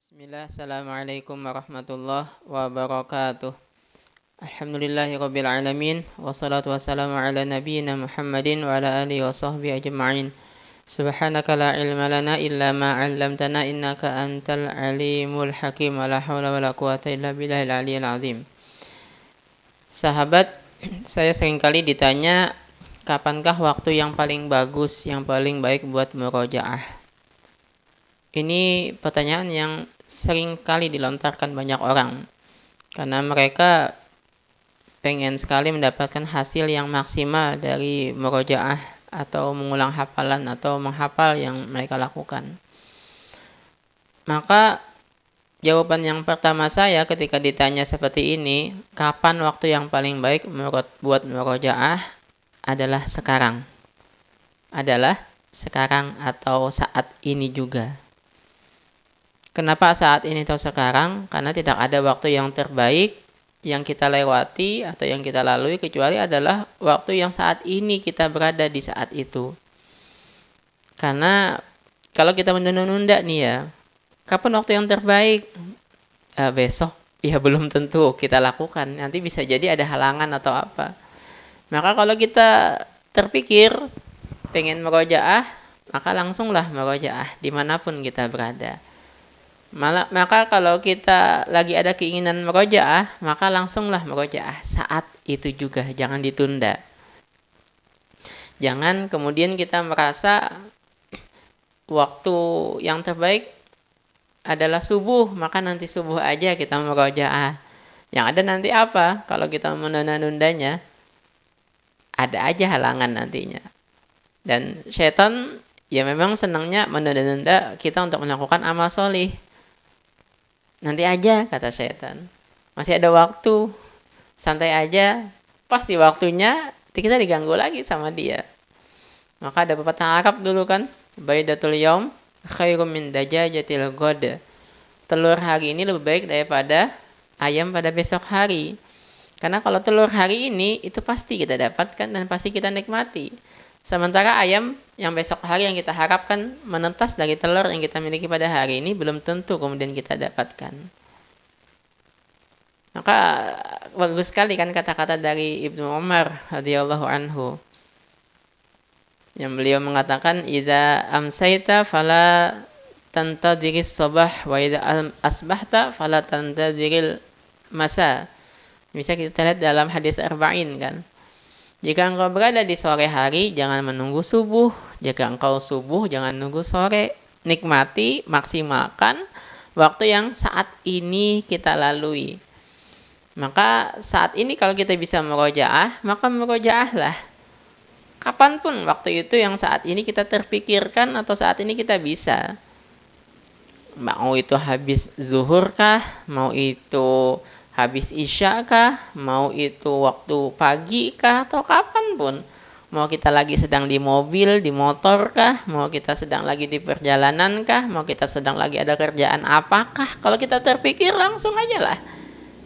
Bismillah, Assalamualaikum warahmatullahi wabarakatuh. Alhamdulillahirabbil alamin, wassalatu wassalamu ala nabiyyina Muhammadin wa ala alihi wa sahbihi ajma'in. Subhanaka la ilma lana illa ma 'allamtana innaka antal alimul hakim. La haula wala quwata illa billahil aliyyil azim. Sahabat, saya seringkali ditanya kapankah waktu yang paling bagus, yang paling baik buat murojaah. Ini pertanyaan yang sering kali dilontarkan banyak orang karena mereka pengen sekali mendapatkan hasil yang maksimal dari murojaah atau mengulang hafalan atau menghafal yang mereka lakukan. Maka jawaban yang pertama saya ketika ditanya seperti ini, kapan waktu yang paling baik buat murojaah, adalah sekarang. Adalah sekarang atau saat ini juga. Kenapa saat ini atau sekarang? Karena tidak ada waktu yang terbaik yang kita lewati atau yang kita lalui kecuali adalah waktu yang saat ini kita berada di saat itu. Karena kalau kita menunda-nunda nih ya, kapan waktu yang terbaik? Besok. Ya belum tentu kita lakukan. Nanti bisa jadi ada halangan atau apa. Maka kalau kita terpikir pengen murojaah, maka langsunglah murojaah dimanapun kita berada. Maka kalau kita lagi ada keinginan murojaah, maka langsunglah murojaah saat itu juga, jangan ditunda. Jangan kemudian kita merasa waktu yang terbaik adalah subuh, maka nanti subuh aja kita murojaah. Yang ada nanti apa? Kalau kita menunda-nundanya, ada aja halangan nantinya. Dan setan ya memang senangnya menunda-nunda kita untuk melakukan amal solih. Nanti aja, kata setan. Masih ada waktu. Santai aja. Pas di waktunya, kita diganggu lagi sama dia. Maka ada pepatah Arab dulu kan. Baidatul yaum khairum min dajajatil ghad. Telur hari ini lebih baik daripada ayam pada besok hari. Karena kalau telur hari ini, itu pasti kita dapatkan dan pasti kita nikmati. Sementara ayam yang besok hari yang kita harapkan menetas dari telur yang kita miliki pada hari ini belum tentu kemudian kita dapatkan. Maka bagus sekali kan kata-kata dari Ibnu Umar radhiyallahu anhu. Yang beliau mengatakan, "Idza amsayta fala tantadhiris sabah wa idza asbahta fala tantadhiril masa." Bisa kita lihat dalam hadis arba'in kan. Jika engkau berada di sore hari, jangan menunggu subuh. Jika engkau subuh, jangan nunggu sore. Nikmati, maksimalkan waktu yang saat ini kita lalui. Maka saat ini kalau kita bisa murojaah, maka murojaahlah. Kapanpun waktu itu yang saat ini kita terpikirkan atau saat ini kita bisa. Mau itu habis zuhur kah? Mau itu habis isya kah? Mau itu waktu pagi kah? Atau kapanpun. Mau kita lagi sedang di mobil, di motor kah? Mau kita sedang lagi di perjalanan kah? Mau kita sedang lagi ada kerjaan apakah? Kalau kita terpikir langsung aja lah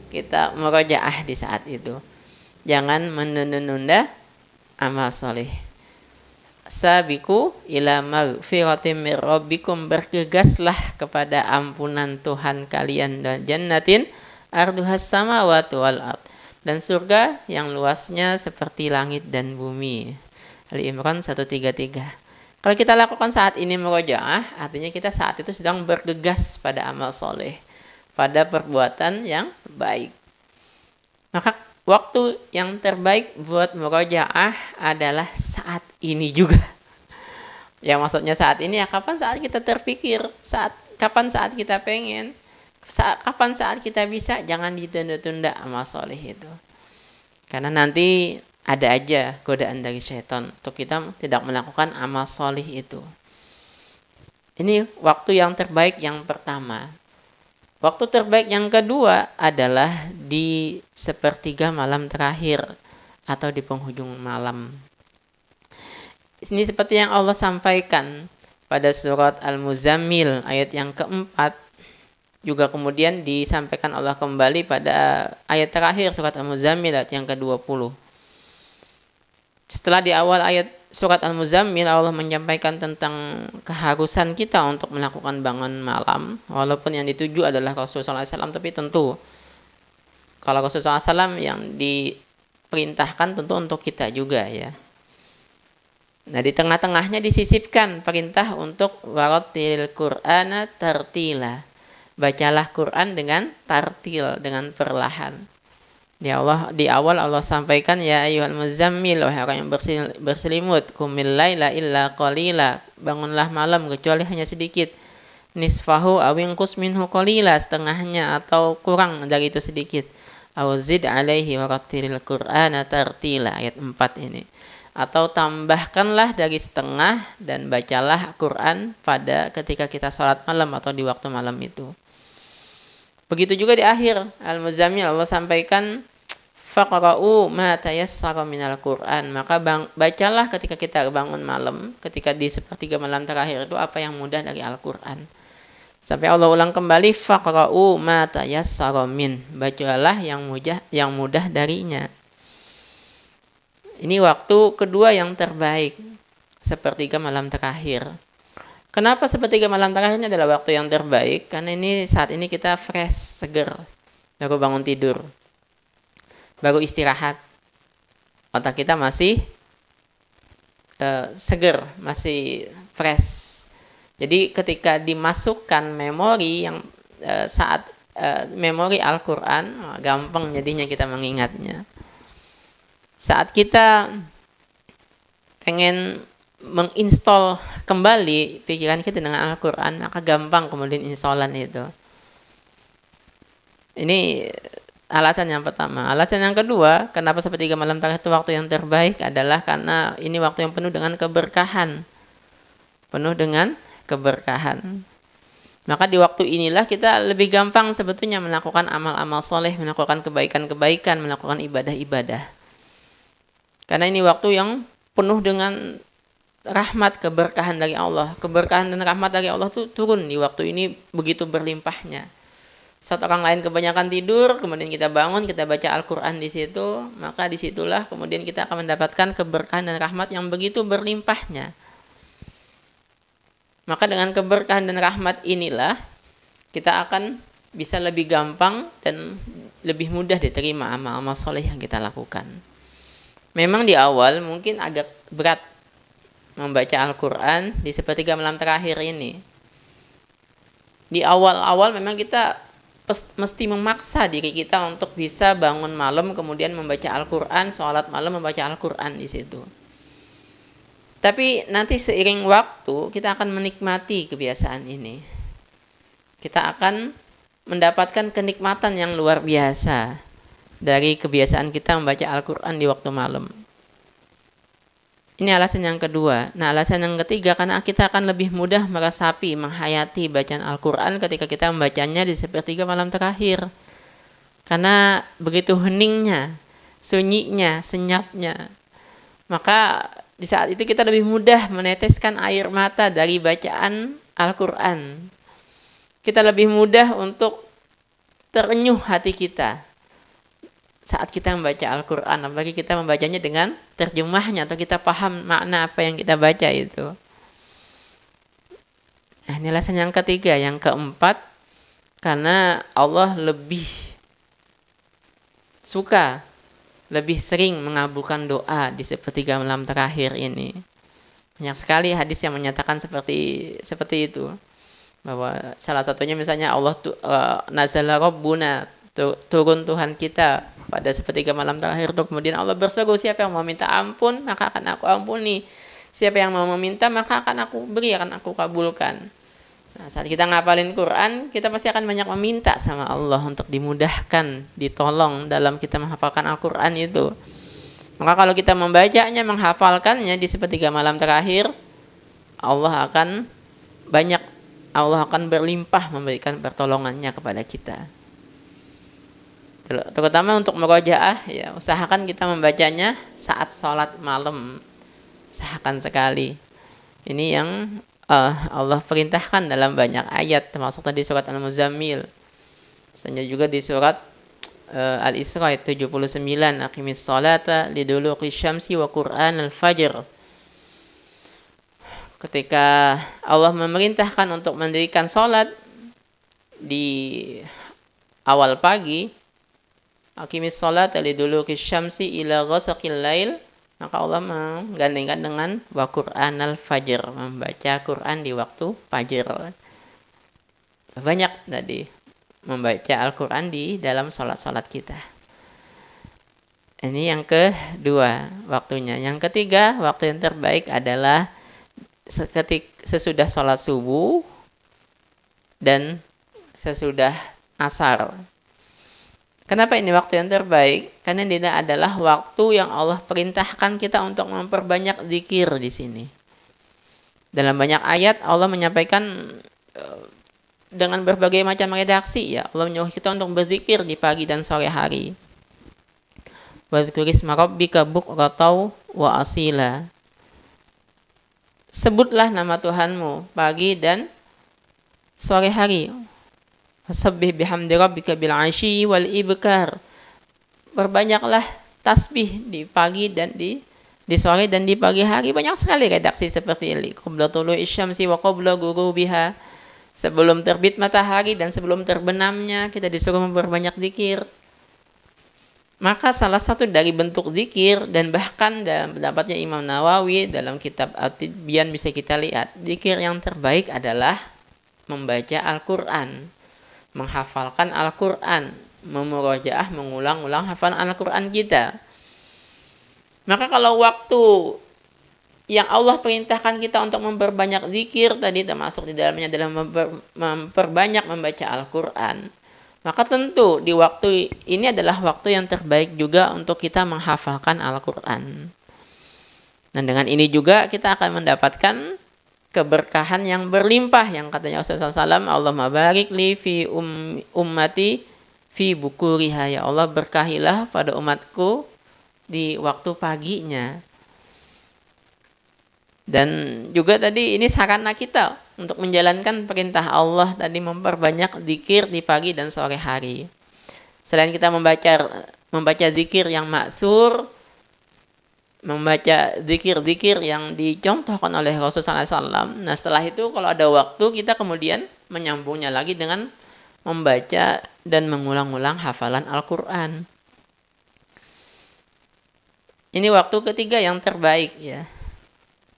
kita murojaah di saat itu. Jangan menunda-nunda amal soleh. Sabiku ila magfiratim mir rabbikum, bergegaslah kepada ampunan Tuhan kalian dan jannatin arduhas samawati wal ard, dan surga yang luasnya seperti langit dan bumi. Ali Imran 133. Kalau kita lakukan saat ini murojaah, artinya kita saat itu sedang bergegas pada amal soleh, pada perbuatan yang baik. Maka waktu yang terbaik buat murojaah adalah saat ini juga. Ya maksudnya saat ini ya kapan saat kita terpikir, kapan saat kita pengen, kapan saat kita bisa, jangan ditunda-tunda amal soleh itu. Karena nanti ada aja godaan dari syaitan untuk kita tidak melakukan amal soleh itu. Ini waktu yang terbaik yang pertama. Waktu terbaik yang kedua adalah di sepertiga malam terakhir atau di penghujung malam. Ini seperti yang Allah sampaikan pada surat Al-Muzammil ayat yang keempat. Juga kemudian disampaikan Allah kembali pada ayat terakhir surat Al-Muzammil ayat yang ke-20. Setelah di awal ayat surat Al-Muzammil Allah menyampaikan tentang keharusan kita untuk melakukan bangun malam, walaupun yang dituju adalah Rasulullah SAW, tapi tentu kalau Rasulullah SAW yang diperintahkan tentu untuk kita juga ya. Nah di tengah-tengahnya disisipkan perintah untuk warattil Qur'ana tartila. Bacalah Quran dengan tartil, dengan perlahan. Di awal Allah sampaikan ya ayyuhal muzammil, wahai orang yang berselimut, qumil laila illa qalila, bangunlah malam kecuali hanya sedikit. Nisfahu aw inqus minhu qalila, setengahnya atau kurang dari itu sedikit. Aw zid alaihi warattilil Qur'ana tartila, ayat 4 ini. Atau tambahkanlah dari setengah dan bacalah Quran pada ketika kita salat malam atau di waktu malam itu. Begitu juga di akhir Al-Muzammil Allah sampaikan faqra'u ma tayassara minal Qur'an, maka bacalah ketika kita bangun malam, ketika di sepertiga malam terakhir itu apa yang mudah dari Al-Qur'an. Sampai Allah ulang kembali faqra'u ma tayassara min, bacalah yang mudah darinya. Ini waktu kedua yang terbaik, sepertiga malam terakhir. Kenapa sepertiga malam terakhir ini adalah waktu yang terbaik? Karena saat ini kita fresh, seger, baru bangun tidur, baru istirahat. Otak kita masih seger, masih fresh. Jadi ketika dimasukkan memori yang saat memori Al-Quran, gampang jadinya kita mengingatnya. Saat kita pengen menginstall kembali pikiran kita dengan Al-Quran, maka gampang kemudian installan itu. Ini alasan yang pertama. Alasan yang kedua, kenapa sepertiga malam terakhir itu waktu yang terbaik adalah karena ini waktu yang penuh dengan keberkahan. Penuh dengan keberkahan. Maka di waktu inilah kita lebih gampang sebetulnya melakukan amal-amal soleh, melakukan kebaikan-kebaikan, melakukan ibadah-ibadah. Karena ini waktu yang penuh dengan rahmat, keberkahan dari Allah. Keberkahan dan rahmat dari Allah itu turun di waktu ini begitu berlimpahnya. Saat orang lain kebanyakan tidur, kemudian kita bangun, kita baca Al-Quran di situ, maka disitulah kemudian kita akan mendapatkan keberkahan dan rahmat yang begitu berlimpahnya. Maka dengan keberkahan dan rahmat inilah kita akan bisa lebih gampang dan lebih mudah diterima amal-amal soleh yang kita lakukan. Memang di awal mungkin agak berat membaca Al-Quran di sepertiga malam terakhir ini. Di awal-awal memang kita mesti memaksa diri kita untuk bisa bangun malam kemudian membaca Al-Quran, sholat malam membaca Al-Quran di situ. Tapi nanti seiring waktu kita akan menikmati kebiasaan ini. Kita akan mendapatkan kenikmatan yang luar biasa dari kebiasaan kita membaca Al-Quran di waktu malam. Ini alasan yang kedua. Nah, alasan yang ketiga, karena kita akan lebih mudah meresapi, menghayati bacaan Al-Quran ketika kita membacanya di sepertiga malam terakhir. Karena begitu heningnya, sunyinya, senyapnya. Maka di saat itu kita lebih mudah meneteskan air mata dari bacaan Al-Quran. Kita lebih mudah untuk terenyuh hati kita saat kita membaca Al-Quran, apalagi kita membacanya dengan terjemahnya atau kita paham makna apa yang kita baca itu. Nah, ini alasan yang ketiga. Yang keempat, karena Allah lebih suka, lebih sering mengabulkan doa di sepertiga malam terakhir ini. Banyak sekali hadis yang menyatakan seperti itu. Bahwa salah satunya misalnya Allah nazala rabbuna, turun Tuhan kita pada sepertiga malam terakhir itu, kemudian Allah berseru, siapa yang mau minta ampun maka akan aku ampuni, siapa yang mau meminta maka akan aku beri, akan aku kabulkan. Nah, saat kita ngapalin Quran, kita pasti akan banyak meminta sama Allah untuk dimudahkan, ditolong dalam kita menghafalkan Al-Quran itu. Maka kalau kita membacanya, menghafalkannya di sepertiga malam terakhir, Allah akan berlimpah memberikan pertolongannya kepada kita. Terutama untuk murojaah, ya, usahakan kita membacanya saat sholat malam. Usahakan sekali. Ini yang Allah perintahkan dalam banyak ayat, termasuk tadi surat Al-Muzammil. Misalnya juga di surat Al-Isra ayat 79, aqimis salata liduluqi syamsi wa Qur'an al-fajr. Ketika Allah memerintahkan untuk mendirikan salat di awal pagi, aqimis salata liduluqi syamsi ila ghasaqil lail, maka Allah menggandengkan dengan wa Qur'an al-fajr, membaca Quran di waktu fajar. Banyak tadi membaca Al-Quran di dalam salat-salat kita. Ini yang kedua waktunya. Yang ketiga, waktu yang terbaik adalah sesudah salat subuh dan sesudah asar. Kenapa ini waktu yang terbaik? Karena ini adalah waktu yang Allah perintahkan kita untuk memperbanyak zikir di sini. Dalam banyak ayat Allah menyampaikan dengan berbagai macam redaksi, ya. Allah menyuruh kita untuk berzikir di pagi dan sore hari. Wadhkurisma rabbika bukratan wa asila. Sebutlah nama Tuhanmu pagi dan sore hari. Fasabbih bihamdi rabbika bil 'ashyi wal ibkar. Berbanyaklah tasbih di pagi dan di sore dan di pagi hari. Banyak sekali redaksi seperti ini. Qabla tulu'i syamsi wa qabla ghurubiha. Sebelum terbit matahari dan sebelum terbenamnya kita disuruh memperbanyak zikir. Maka salah satu dari bentuk zikir, dan bahkan dalam pendapatnya Imam Nawawi dalam kitab At-Tibyan bisa kita lihat, zikir yang terbaik adalah membaca Al-Quran, menghafalkan Al-Quran, memurojaah, mengulang-ulang hafalan Al-Quran kita. Maka kalau waktu yang Allah perintahkan kita untuk memperbanyak zikir tadi, termasuk di dalamnya adalah memperbanyak membaca Al-Quran, maka tentu di waktu ini adalah waktu yang terbaik juga untuk kita menghafalkan Al-Quran. Dan dengan ini juga kita akan mendapatkan keberkahan yang berlimpah, yang katanya Rasulullah SAW, Allahumma barik li fi ummati fi bukuriha. Ya Allah, berkahilah pada umatku di waktu paginya. Dan juga tadi ini sarana kita untuk menjalankan perintah Allah tadi, memperbanyak zikir di pagi dan sore hari. Selain kita membaca zikir yang maksur, membaca zikir-zikir yang dicontohkan oleh Rasulullah SAW. Nah, setelah itu kalau ada waktu kita kemudian menyambungnya lagi dengan membaca dan mengulang-ulang hafalan Al-Quran. Ini waktu ketiga yang terbaik, ya.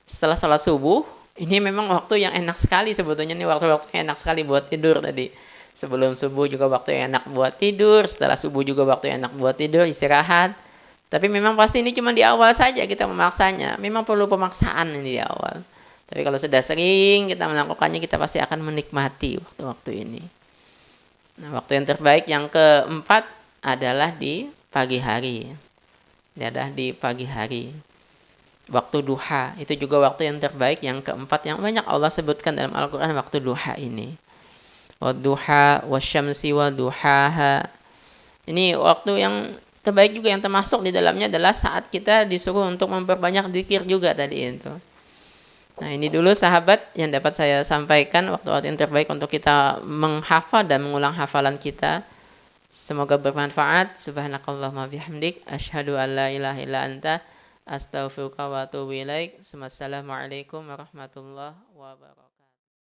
Setelah sholat subuh, ini memang waktu yang enak sekali sebetulnya. Ini waktu-waktu yang enak sekali buat tidur tadi. Sebelum subuh juga waktu yang enak buat tidur. Setelah subuh juga waktu yang enak buat tidur, istirahat. Tapi memang pasti ini cuma di awal saja kita memaksanya. Memang perlu pemaksaan ini di awal. Tapi kalau sudah sering kita melakukannya, kita pasti akan menikmati waktu-waktu ini. Nah, waktu yang terbaik yang keempat adalah di pagi hari. Ini adalah di pagi hari. Waktu duha, itu juga waktu yang terbaik yang keempat yang banyak Allah sebutkan dalam Al-Quran, waktu duha ini. Wadduha wasyamsi waduhaha. Ini waktu yang terbaik juga, yang termasuk di dalamnya adalah saat kita disuruh untuk memperbanyak zikir juga tadi itu. Nah, ini dulu sahabat yang dapat saya sampaikan, waktu-waktu yang terbaik untuk kita menghafal dan mengulang hafalan kita. Semoga bermanfaat. Subhanakallahumma bihamdik, asyhadu an la ilaha illa anta, astaghfiruka wa atubu ilaik. Wassalamualaikum warahmatullahi wabarakatuh.